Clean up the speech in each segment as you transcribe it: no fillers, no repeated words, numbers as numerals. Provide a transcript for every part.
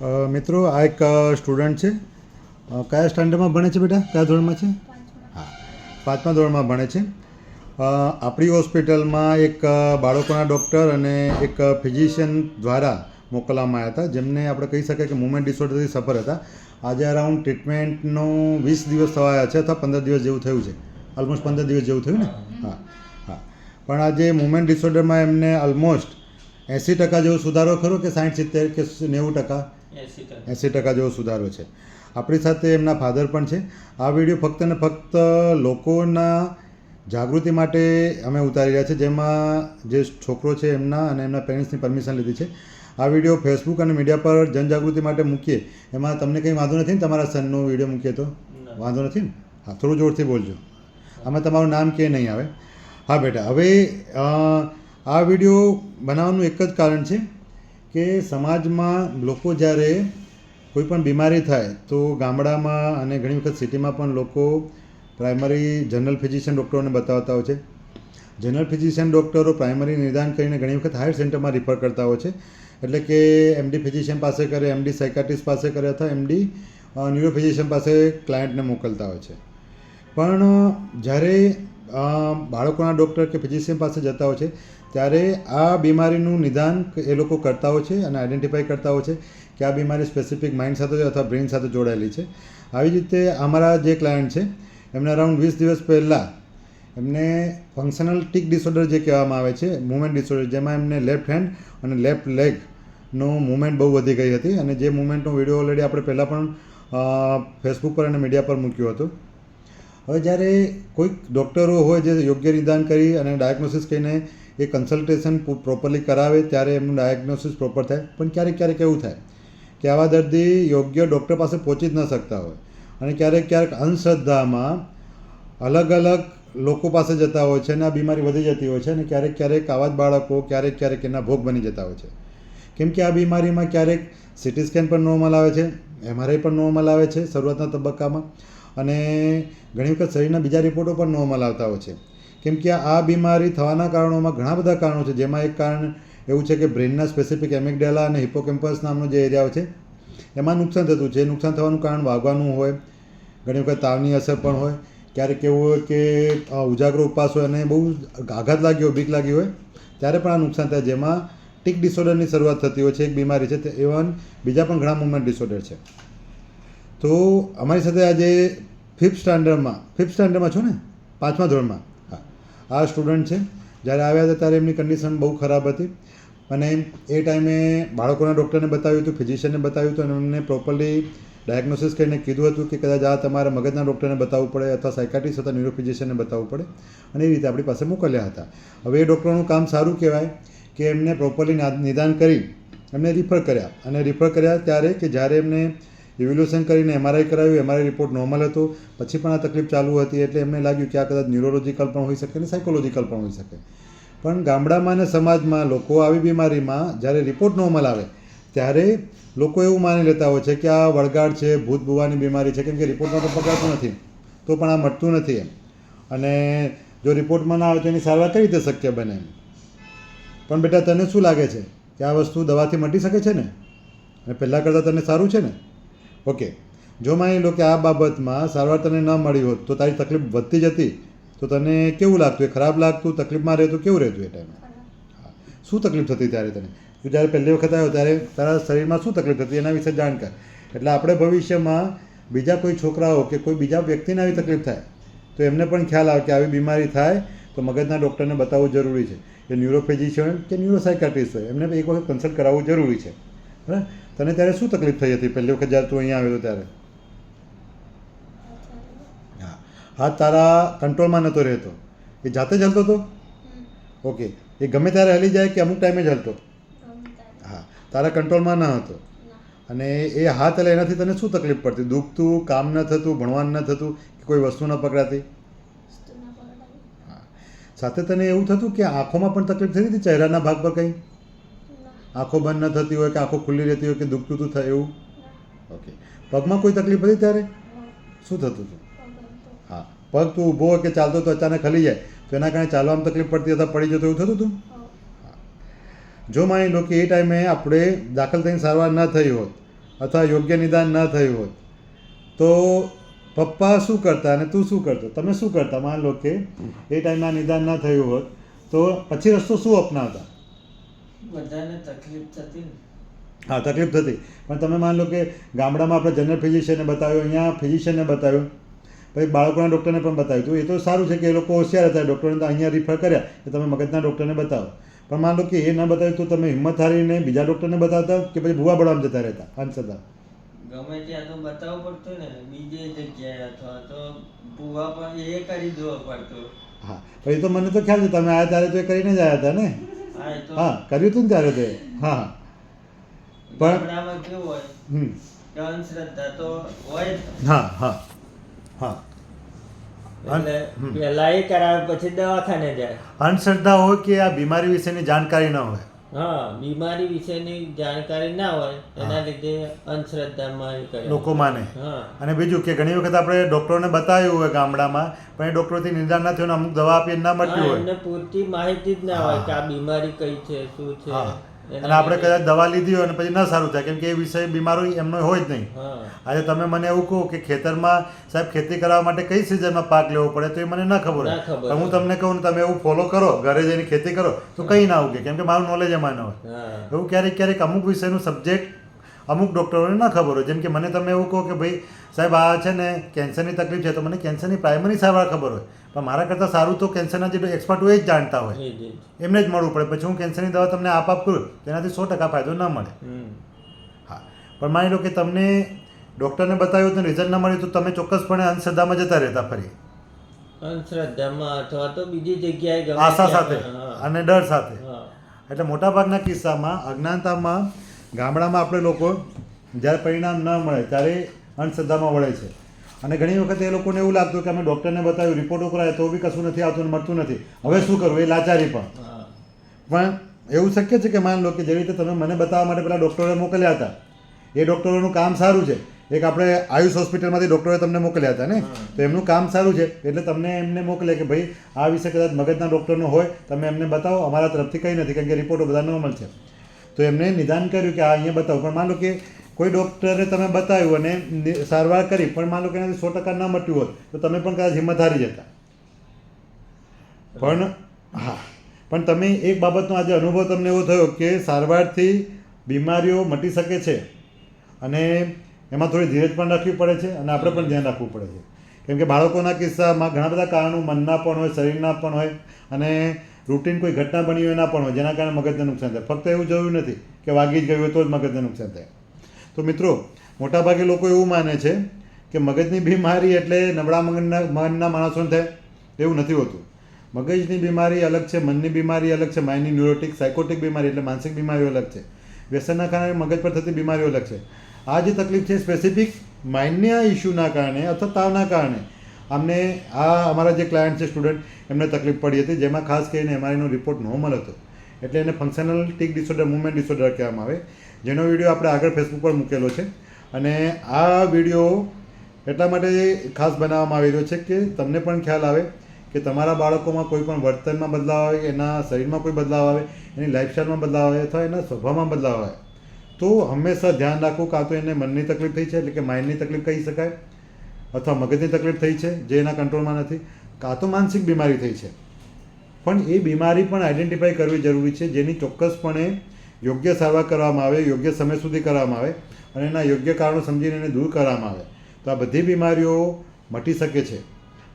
મિત્રો આ એક સ્ટુડન્ટ છે. કયા સ્ટાન્ડર્ડમાં ભણે છે બેટા? કયા ધોરણમાં છે? હા, 5મા ધોરણમાં ભણે છે. આપણી હોસ્પિટલમાં એક બાળકોના ડૉક્ટર અને એક ફિઝિશિયન દ્વારા મોકલવામાં આવ્યા હતા, જેમને આપણે કહી શકીએ કે મુવમેન્ટ ડિસઓર્ડરથી સફર હતા. આજે અરાઉન્ડ ટ્રીટમેન્ટનો 20 દિવસ થવા આવ્યા છે અથવા 15 દિવસ જેવું થયું છે. ઓલમોસ્ટ 15 દિવસ જેવું થયું ને? હા હા. પણ આજે મુવમેન્ટ ડિસઓર્ડરમાં એમને ઓલમોસ્ટ 80% જેવો સુધારો ખરો કે 60-70 કે 90%? 80% જેવો સુધારો છે. આપણી સાથે એમના ફાધર પણ છે. આ વિડીયો ફક્ત ને ફક્ત લોકોના જાગૃતિ માટે અમે ઉતારી રહ્યા છે, જેમાં જે છોકરો છે એમના અને એમના પેરેન્ટ્સની પરમિશન લીધી છે. આ વિડીયો ફેસબુક અને મીડિયા પર જનજાગૃતિ માટે મૂકીએ એમાં તમને કંઈ વાંધો નથી ને? તમારા સનનો વિડીયો મૂકીએ તો વાંધો નથી ને? હા, થોડું જોરથી બોલજો. આમાં તમારું નામ કે નહીં આવે. હા બેટા, હવે આ વિડીયો બનાવવાનું એક જ કારણ છે કે સમાજમાં લોકો જ્યારે કોઈ પણ બીમારી થાય તો ગામડામાં અને ઘણી વખત સિટીમાં પણ લોકો પ્રાઇમરી જનરલ ફિઝિશિયન ડૉક્ટરોને બતાવતા હોય છે. જનરલ ફિઝિશિયન ડૉક્ટરો પ્રાઇમરી નિદાન કરીને ઘણી વખત હાયર સેન્ટરમાં રિફર કરતા હોય છે. એટલે કે એમડી ફિઝિશિયન પાસે કરે, એમડી સાયકાટ્રિસ્ટ પાસે કરે અથવા એમડી ન્યુરો ફિઝિશિયન પાસે ક્લાયન્ટને મોકલતા હોય છે. પણ જ્યારે બાળકોના ડૉક્ટર કે ફિઝિશિયન પાસે જતા હોય છે ત્યારે આ બીમારીનું નિદાન એ લોકો કરતા હોય છે અને આઈડેન્ટિફાઈ કરતા હોય છે કે આ બીમારી સ્પેસિફિક માઇન્ડ સાથે અથવા બ્રેઇન સાથે જોડાયેલી છે. આવી જ રીતે અમારા જે ક્લાયન્ટ છે એમને અરાઉન્ડ 20 દિવસ પહેલાં એમને ફંક્શનલ ટિક ડિસઓર્ડર જે કહેવામાં આવે છે, મુવમેન્ટ ડિસઓર્ડર, જેમાં એમને લેફ્ટ હેન્ડ અને લેફ્ટ લેગનો મુવમેન્ટ બહુ વધી ગઈ હતી અને જે મુવમેન્ટનો વિડીયો ઓલરેડી આપણે પહેલાં પણ ફેસબુક પર અને મીડિયા પર મૂક્યો હતો. હવે જ્યારે કોઈક ડૉક્ટરો હોય જે યોગ્ય નિદાન કરી અને ડાયગ્નોસિસ કહીને એ કન્સલ્ટેશન પ્રોપરલી કરાવે ત્યારે એમનું ડાયગ્નોસિસ પ્રોપર થાય. પણ ક્યારેક ક્યારેક એવું થાય કે આવા દર્દી યોગ્ય ડૉક્ટર પાસે પહોંચી જ ન શકતા હોય અને ક્યારેક અંધશ્રદ્ધામાં અલગ અલગ લોકો પાસે જતા હોય છે અને આ બીમારી વધી જતી હોય છે અને ક્યારેક આવા જ બાળકો ક્યારેક એના ભોગ બની જતા હોય છે. કેમ કે આ બીમારીમાં ક્યારેક સીટી સ્કેન પણ નોર્મલ આવે છે, MRI પણ નોર્મલ આવે છે શરૂઆતના તબક્કામાં, અને ઘણી વખત શરીરના બીજા રિપોર્ટો પણ નોર્મલ આવતા હોય છે. કેમ કે આ બીમારી થવાના કારણોમાં ઘણા બધા કારણો છે, જેમાં એક કારણ એવું છે કે બ્રેઇનના સ્પેસિફિક એમિગડાલા અને હિપોકેમ્પસ નામનો જે એરિયા છે એમાં નુકસાન થતું છે. નુકસાન થવાનું કારણ વાગવાનું હોય, ઘણી વખત તાવની અસર પણ હોય, ક્યારેક એવું હોય કે ઉજાગરો ઉપવાસ હોય અને બહુ આઘાત લાગ્યો હોય, બીક લાગી હોય ત્યારે પણ આ નુકસાન થાય, જેમાં ટિક ડિસઓર્ડરની શરૂઆત થતી હોય છે. એક બીમારી છે. ઇવન બીજા પણ ઘણા મુવમેન્ટ ડિસઓર્ડર છે. તો અમારી સાથે આજે 5th સ્ટાન્ડર્ડમાં છો ને? 5મા ધોરણમાં. હા, આ સ્ટુડન્ટ છે. જ્યારે આવ્યા હતા ત્યારે એમની કન્ડિશન બહુ ખરાબ હતી અને એ ટાઈમે બાળકોના ડૉક્ટરને બતાવ્યું હતું, ફિઝિશિયનને બતાવ્યું હતું અને એમને પ્રોપરલી ડાયગ્નોસિસ કરીને કીધું હતું કે કદાચ આ તમારે મગજના ડૉક્ટરને બતાવવું પડે અથવા સાયકાટ્રિસ્ટ અથવા ન્યુરો ફિઝિશિયનને બતાવવું પડે, અને એ રીતે આપણી પાસે મોકલ્યા હતા. હવે એ ડૉક્ટરનું કામ સારું કહેવાય કે એમને પ્રોપરલી નિદાન કરી એમને રિફર કર્યા, અને રિફર કર્યા ત્યારે કે જ્યારે એમને ઇવેલ્યુએશન કરીને MRI કરાવ્યું, MRI રિપોર્ટ નોર્મલ હતો, પછી પણ આ તકલીફ ચાલુ હતી, એટલે એમને લાગ્યું કે આ કદાચ ન્યુરોલોજીકલ પણ હોઈ શકે અને સાયકોલોજીકલ પણ હોઈ શકે. પણ ગામડામાં અને સમાજમાં લોકો આવી બીમારીમાં જ્યારે રિપોર્ટ નોર્મલ આવે ત્યારે લોકો એવું માની લેતા હોય છે કે આ વળગાડ છે, ભૂત ભૂવાની બીમારી છે, કેમ કે રિપોર્ટમાં તો પકડાતું નથી તો પણ આ મટતું નથી એમ, અને જો રિપોર્ટમાં ના આવે તો એની સારવાર કઈ રીતે શક્ય બને એમ. પણ બેટા, તને શું લાગે છે કે આ વસ્તુ દવાથી મટી શકે છે ને? અને પહેલાં કરતાં તને સારું છે ને? ઓકે, જો માની લો કે આ બાબતમાં સારવાર તને ન મળી હોત તો તારી તકલીફ વધતી જતી તો તને કેવું લાગતું? એ ખરાબ લાગતું? તકલીફમાં રહેતું? કેવું રહેતું એ ટાઈમે? શું તકલીફ થતી ત્યારે તને? તું જ્યારે પહેલી વખત આવ્યો ત્યારે તારા શરીરમાં શું તકલીફ થતી એના વિશે જાણ કર. એટલે આપણે ભવિષ્યમાં બીજા કોઈ છોકરાઓ કે કોઈ બીજા વ્યક્તિને આવી તકલીફ થાય તો એમને પણ ખ્યાલ આવે કે આવી બીમારી થાય તો મગજના ડૉક્ટરને બતાવવું જરૂરી છે. એ ન્યુરો ફિઝિશિયન કે ન્યુરો સાયકાટ્રિસ્ટ હોય એમને એક વખત કન્સલ્ટ કરાવવું જરૂરી છે. બરાબર? તને ત્યારે શું તકલીફ થઈ હતી પહેલી વખત જ્યારે તું અહીંયા આવ્યો ત્યારે? હા, હાથ તારા કંટ્રોલમાં નહોતો રહેતો, એ જાતે જ હલતો હતો? ઓકે, એ ગમે ત્યારે હલી જાય કે અમુક ટાઈમે જ હલતો? હા, તારા કંટ્રોલમાં ન હતો. અને એ હાથ હલે એનાથી તને શું તકલીફ પડતી? દુખતું, કામ ન થતું, ભણવાનું ન થતું, કે કોઈ વસ્તુ ન પકડાતી? હા, સાથે તને એવું થતું કે આંખોમાં પણ તકલીફ થતી હતી? ચહેરાના ભાગ પર કંઈ આંખો બંધ ન થતી હોય કે આંખો ખુલ્લી રહેતી હોય કે દુખતું હતું થાય એવું? ઓકે, પગમાં કોઈ તકલીફ હતી ત્યારે? શું થતું હતું? હા, પગ તું ઊભો હોય કે ચાલતો તો અચાનક હલી જાય તો એના કારણે ચાલવામાં તકલીફ પડતી અથવા પડી જતો એવું થતું હતું? જો માની લો કે એ ટાઈમે આપણે દાખલ થઈને સારવાર ન થઈ હોત અથવા યોગ્ય નિદાન ન થયું હોત તો પપ્પા શું કરતા અને તું શું કરતો? તમે શું કરતા? માન લો કે એ ટાઈમમાં નિદાન ન થયું હોત તો પછી રસ્તો શું અપનાવતા? બધાને તકલીફ થતી ને. હા, તકલીફ થતી, પણ તમે માન લો કે ગામડામાં આપણે જનરલ ફિઝિશિયનને બતાવ્યો, અહીંયા ફિઝિશિયનને બતાવ્યો, પછી બાળકોના ડૉક્ટરને પણ બતાવ્યું, તો એ તો સારું છે કે એ લોકો હોશિયાર હતા, ડૉક્ટરને તો અહીંયા રિફર કર્યા કે તમે મગજના ડૉક્ટરને બતાવો. પણ માન લો કે એ ન બતાવ્યું તો તમે હિંમત હારીને બીજા ડૉક્ટરને બતાવતા કે પછી ભૂવા બળવામાં જતા રહેતા અંધશ્રદ્ધા? ગમે ત્યાં તો બતાવવું પડતું ને, બીજી જગ્યાએ અથવા તો ભૂવા પણ એ કરી દેવો પડતો. હા, પણ એ તો મને તો ખ્યાલ છે, તમે આવ્યા ત્યારે તો એ કરીને જ આવ્યા હતા ને? હા, એ તો હા, કર્યું હતું ને ત્યારે તો. હા, પણ ગામડામાં કેવું હોય કે અંધશ્રદ્ધા તો હોય જ. હા હા હા, એટલે પહેલા એ કરાવે પછી દવાખાને જાય. અંધશ્રદ્ધા હોય કે આ બીમારી વિશેની જાણકારી ન હોય. હા, બીમારી વિશેની જાણકારી ના હોય એના લીધે અંધશ્રદ્ધામાં એ કરે. લોકો માને. હા, અને બીજું કે ઘણી વખત આપણે ડૉક્ટરોને બતાવ્યું હોય ગામડામાં, પણ એ ડૉક્ટરોથી નિદાન ના થયું, અમુક દવા આપી ના મળતી હોય, એમને પૂરતી માહિતી જ ના હોય કે આ બીમારી કઈ છે, શું છે. હા, અને આપણે કદાચ દવા લીધી હોય અને પછી ન સારું થાય, કેમ કે એ વિષય બીમારો એમનો હોય જ નહીં. હા, આજે તમે મને એવું કહો કે ખેતરમાં સાહેબ ખેતી કરવા માટે કઈ સિઝનમાં પાક લેવો પડે તો એ મને ના ખબર ના હોય, ખબર પણ હું તમને કહું ને તમે એવું ફોલો કરો, ઘરે જઈને ખેતી કરો તો કંઈ ના ઉગે, કેમ કે મારું નોલેજ એમાં ન હોય. હા, એવું ક્યારેક ક્યારેક અમુક વિષયનું સબ્જેક્ટ અમુક ડૉક્ટરોને ના ખબર હોય. જેમ કે મને તમે એવું કહો કે ભાઈ સાહેબ આ છે ને કેન્સરની તકલીફ છે, તો મને કેન્સરની પ્રાઇમરી સારવાર ખબર હોય, પણ મારા કરતાં સારું તો કેન્સરના જે એક્સપર્ટ હોય એ જ જાણતા હોય, એ જ. એમને જ મળવું પડે. પછી હું કેન્સરની દવા તમને આપ કરું તેનાથી 100% ફાયદો ના મળે. હા, પણ માની લો કે તમને ડૉક્ટરને બતાવ્યું તો રિઝલ્ટ ના મળ્યું તો તમે ચોક્કસપણે અંધશ્રદ્ધામાં જતા રહેતા ફરી, અંધશ્રદ્ધામાં અથવા તો બીજી જગ્યાએ ગમે આશા ત્યાં. સાથે હા, અને ડર સાથે. હા, એટલે મોટાભાગના કિસ્સામાં અજ્ઞાનતામાં ગામડામાં આપણે લોકો જ્યારે પરિણામ ન મળે ત્યારે અંધશ્રદ્ધામાં વળે છે. અને ઘણી વખત એ લોકોને એવું લાગતું કે અમે ડૉક્ટરને બતાવ્યું, રિપોર્ટો કરાય તો બી કશું નથી આવતું, મળતું નથી, હવે શું કરવું, એ લાચારી પણ. હા, પણ એવું શક્ય છે કે માન લો કે જે રીતે તમે મને બતાવવા માટે પેલા ડૉક્ટરોએ મોકલ્યા હતા, એ ડૉક્ટરોનું કામ સારું છે. એક આપણે આયુષ હોસ્પિટલમાંથી ડૉક્ટરોએ તમને મોકલ્યા હતા ને, તો એમનું કામ સારું છે એટલે તમને એમને મોકલે કે ભાઈ આ વિશે કદાચ મગજના ડૉક્ટરનો હોય તમે એમને બતાવો, અમારા તરફથી કંઈ નથી, કારણ કે રિપોર્ટો બધા નોર્મલ છે. તો એમને નિદાન કર્યું કે આ અહીંયા બતાવો. પણ માન લો કે કોઈ ડૉક્ટરે તમે બતાવ્યું અને સારવાર કરી, પણ માન લો કે એનાથી 100% ના મટ્યું હોત તો તમે પણ કદાચ હિંમત હારી જતા. પણ હા, પણ તમે એક બાબતનો આજે અનુભવ તમને એવો થયો કે સારવારથી બીમારીઓ મટી શકે છે, અને એમાં થોડી ધીરજ પણ રાખવી પડે છે અને આપણે પણ ધ્યાન રાખવું પડે છે. કેમ કે બાળકોના કિસ્સામાં ઘણા બધા કારણો મનના પણ હોય, શરીરના પણ હોય, અને રૂટીન કોઈ ઘટના બની હોય એના પણ હોય, જેના કારણે મગજને નુકસાન થાય. ફક્ત એવું જરૂરી નથી કે વાગી જ ગયું હોય તો જ મગજને નુકસાન થાય. તો મિત્રો, મોટાભાગે લોકો એવું માને છે કે મગજની બીમારી એટલે નબળા મનના માણસોને થાય, એવું નથી હોતું. મગજની બીમારી અલગ છે, મનની બીમારી અલગ છે, માઇન્ડની ન્યુરોટિક સાયકોટિક બીમારી એટલે માનસિક બીમારીઓ અલગ છે, વ્યસનના કારણે મગજ પર થતી બીમારીઓ અલગ છે. આ જે તકલીફ છે સ્પેસિફિક માઇન્ડના ઇસ્યુના કારણે અથવા તાવના કારણે અમને અમારા જે ક્લાયન્ટ છે, સ્ટુડન્ટ, એમને તકલીફ પડી હતી, જેમાં ખાસ કરીને એમઆરઆઈનો રિપોર્ટ નોર્મલ હતો, એટલે એને functional tick disorder, movement disorder કહેવામાં આવે, જેનો વિડીયો આપણે આગળ ફેસબુક પર મૂકેલો છે. અને આ વિડીયો એટલા માટે ખાસ બનાવવામાં આવી રહ્યો છે કે તમને પણ ખ્યાલ આવે કે તમારા બાળકોમાં કોઈ પણ વર્તનમાં બદલાવ આવે, એના શરીરમાં કોઈ બદલાવ આવે, એની લાઈફસ્ટાઈલમાં બદલાવ આવે અથવા એના સ્વભાવમાં બદલાવ આવે, તો હંમેશા ધ્યાન રાખવું કાં તો એને મનની તકલીફ થઈ છે એટલે કે માઇન્ડની તકલીફ કહી શકાય, અથવા મગજની તકલીફ થઈ છે જે એના કંટ્રોલમાં નથી, કાં તો માનસિક બીમારી થઈ છે. પણ એ બીમારી પણ આઈડેન્ટિફાઈ કરવી જરૂરી છે, જેની ચોક્કસપણે યોગ્ય સારવાર કરવામાં આવે, યોગ્ય સમય સુધી કરવામાં આવે અને એના યોગ્ય કારણો સમજીને એને દૂર કરવામાં આવે, તો આ બધી બીમારીઓ મટી શકે છે.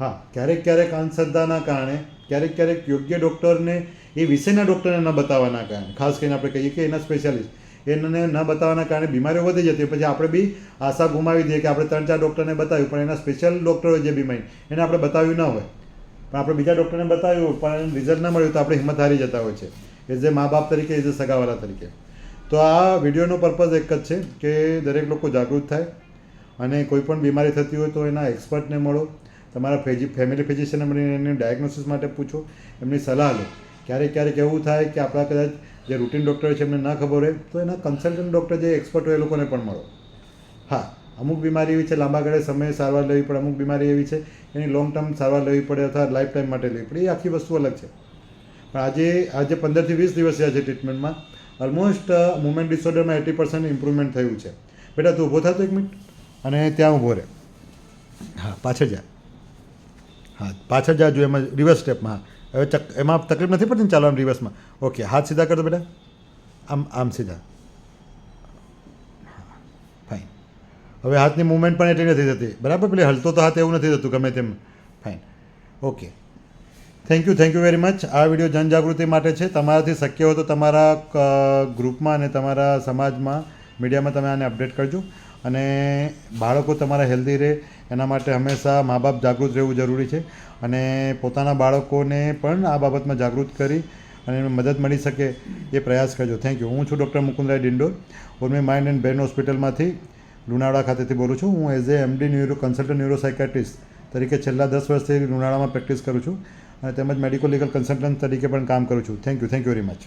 હા, ક્યારેક ક્યારેક અંધશ્રદ્ધાના કારણે, ક્યારેક ક્યારેક યોગ્ય ડૉક્ટરને એ વિષયના ડૉક્ટરને ન બતાવવાના કારણે, ખાસ કરીને આપણે કહીએ કે એના સ્પેશિયાલિસ્ટ એને ન બતાવવાના કારણે બીમારીઓ વધી જતી, પછી આપણે બી આશા ગુમાવી દઈએ કે આપણે 3-4 ડૉક્ટરને બતાવ્યું, પણ એના સ્પેશિયલ ડૉક્ટર હોય જે બીમારી એને આપણે બતાવ્યું ન હોય, પણ આપણે બીજા ડૉક્ટરને બતાવ્યું પણ રિઝલ્ટ ન મળ્યું તો આપણે હિંમત હારી જતા હોય છે, એઝ એ મા બાપ તરીકે, એઝ એ સગાવાલા તરીકે. તો આ વિડીયોનો પર્પઝ એક જ છે કે દરેક લોકો જાગૃત થાય અને કોઈ પણ બીમારી થતી હોય તો એના એક્સપર્ટને મળો, તમારા ફેમિલી ફિઝિશિયનને મળીને એની ડાયગ્નોસિસ માટે પૂછો, એમની સલાહ લો. ક્યારેક ક્યારેક એવું થાય કે આપણા કદાચ જે રૂટીન ડૉક્ટર છે એમને ના ખબર હોય તો એના કન્સલ્ટન્ટ ડૉક્ટર જે એક્સપર્ટ હોય એ લોકોને પણ મળો. હા, અમુક બીમારી એવી છે લાંબા ગાળે સમયે સારવાર લેવી પડે, અમુક બીમારી એવી છે એની લોંગ ટર્મ સારવાર લેવી પડે અથવા લાઈફ ટાઈમ માટે લેવી પડે, એ આખી વસ્તુ અલગ છે. પણ આજે 15 થી 20 દિવસ થયા છે ટ્રીટમેન્ટમાં, ઓલમોસ્ટ મૂવમેન્ટ ડિસઓર્ડરમાં 80% ઇમ્પ્રુવમેન્ટ થયું છે. બેટા તું ઊભો થતો 1 મિનિટ અને ત્યાં ઊભો રહે. હા પાછળ જા. હા પાછળ જાજો એમાં રિવર્સ સ્ટેપમાં. હા હવે એમાં તકલીફ નથી પડતી ને ચાલવાનું રિવર્સમાં? ઓકે હાથ સીધા કરતો બેટા. આમ સીધા. ફાઇન. હવે હાથની મૂવમેન્ટ પણ એટલી નથી થતી બરાબર. પેલી હલતો તો હાથ એવું નથી થતું ગમે તેમ. Fine. Okay thank you very much. આ વિડીયો જનજાગૃતિ માટે છે. તમારાથી શક્ય હોય તો તમારા ગ્રુપમાં અને તમારા સમાજમાં મીડિયામાં તમે આને અપડેટ કરજો. અને બાળકો તમારા હેલ્ધી રહે એના માટે હંમેશા મા બાપ જાગૃત રહેવું જરૂરી છે. અને પોતાના બાળકોને પણ આ બાબતમાં જાગૃત કરી અને એમને મદદ મળી શકે એ પ્રયાસ કરજો. Thank you. હું છું doctor Mukundray Dindor. Urmi mind and brain હોસ્પિટલમાંથી લુણાવાડા ખાતેથી બોલું છું. હું as a MD consultant neuropsychiatrist તરીકે છેલ્લા 10 વર્ષથી લુણાવાડામાં પ્રેક્ટિસ કરું છું અને તેમજ મેડિકો લીગલ કન્સલ્ટન્ટ તરીકે પણ કામ કરું છું. Thank you very much.